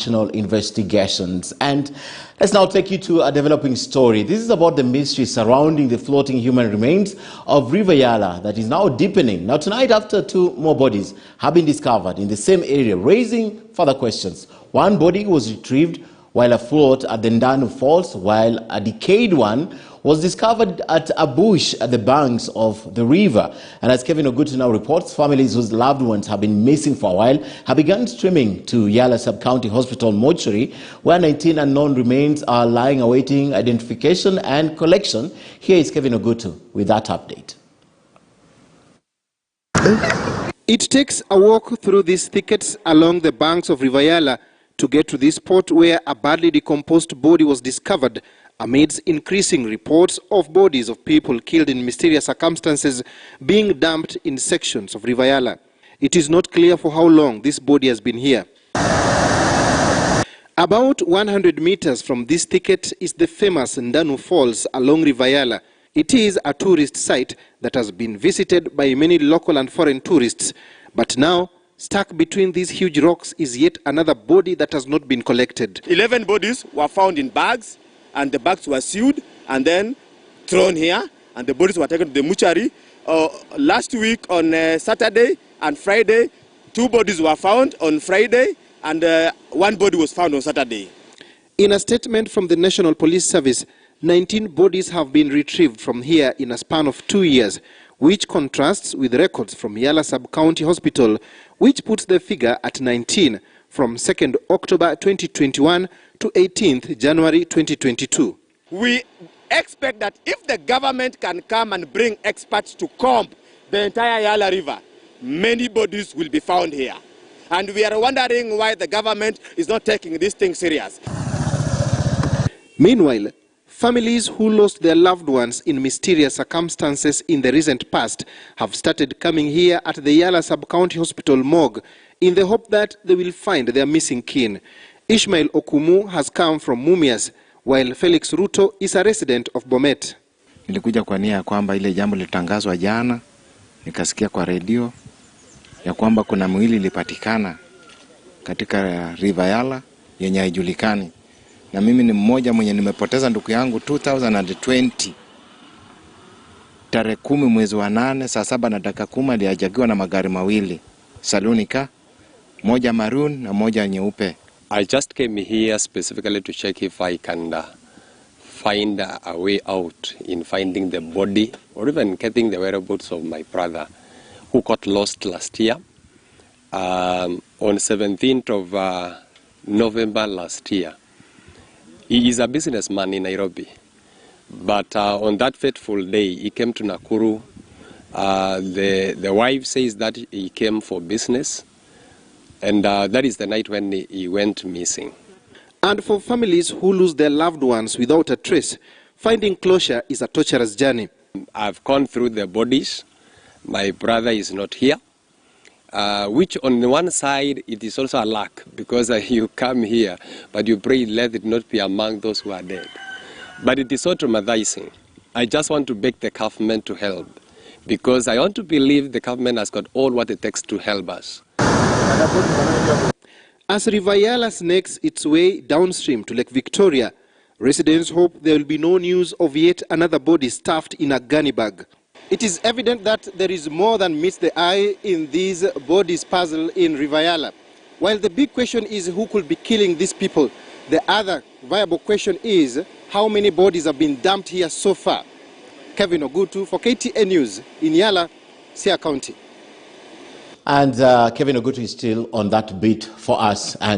Investigations. And let's now take you to a developing story. This is about the mystery surrounding the floating human remains of River Yala that is now deepening. Now tonight, after two more bodies have been discovered in the same area, raising further questions. One body was retrieved while afloat at the Ndanu Falls, while a decayed one was discovered at a bush at the banks of the river. And as Kevin Ogutu now reports, families whose loved ones have been missing for a while have begun streaming to Yala Sub-County Hospital mortuary, where 19 unknown remains are lying awaiting identification and collection. Here is Kevin Ogutu with that update. It takes a walk through these thickets along the banks of River Yala to get to this spot where a badly decomposed body was discovered amidst increasing reports of bodies of people killed in mysterious circumstances being dumped in sections of River Yala. It is not clear for how long this body has been here. About 100 meters from this thicket is the famous Ndanu Falls along River Yala. It is a tourist site that has been visited by many local and foreign tourists, but now stuck between these huge rocks is yet another body that has not been collected. 11 bodies were found in bags, and the bags were sealed and then thrown here, and the bodies were taken to the mortuary. Last week on Saturday and Friday, 2 bodies were found on Friday, and 1 body was found on Saturday. In a statement from the National Police Service, 19 bodies have been retrieved from here in a span of 2 years, which contrasts with records from Yala Sub-County Hospital, which puts the figure at 19 from 2nd October 2021 to 18th January 2022. We expect that if the government can come and bring experts to comb the entire Yala River, many bodies will be found here. And we are wondering why the government is not taking this thing serious. Meanwhile, families who lost their loved ones in mysterious circumstances in the recent past have started coming here at the Yala Sub-County Hospital morgue in the hope that they will find their missing kin. Ishmael Okumu has come from Mumias, while Felix Ruto is a resident of Bomet. Nilikuja kwa nia ya kwamba ile jambo litangazwa jana, nikasikia kwa redio ya kwamba kuna mwili ilipatikana katika River Yala yenye haijulikani. Na mimi ni mmoja mwenye nimepoteza ndugu yangu 2020. Tarehe 10 mwezi wa 8 saa 7:10 aliajagiwa na magari mawili. Salunika, moja maroon na moja nyeupe. I just came here specifically to check if I can find a way out in finding the body or even getting the whereabouts of my brother who got lost last year on 17th of November last year. He is a businessman in Nairobi, but on that fateful day, he came to Nakuru. The wife says that he came for business, and that is the night when he went missing. And for families who lose their loved ones without a trace, finding closure is a torturous journey. I've gone through the bodies. My brother is not here. Which on the one side, it is also a luck, because you come here, but you pray let it not be among those who are dead. But it is so traumatizing. I just want to beg the government to help, because I want to believe the government has got all what it takes to help us. As River Yala snakes its way downstream to Lake Victoria, residents hope there will be no news of yet another body stuffed in a gunny bag. It is evident that there is more than meets the eye in these bodies puzzle in River Yala. While the big question is who could be killing these people, the other viable question is how many bodies have been dumped here so far. Kevin Ogutu for KTN News in Yala, Siaya County. And Kevin Ogutu is still on that beat for us. And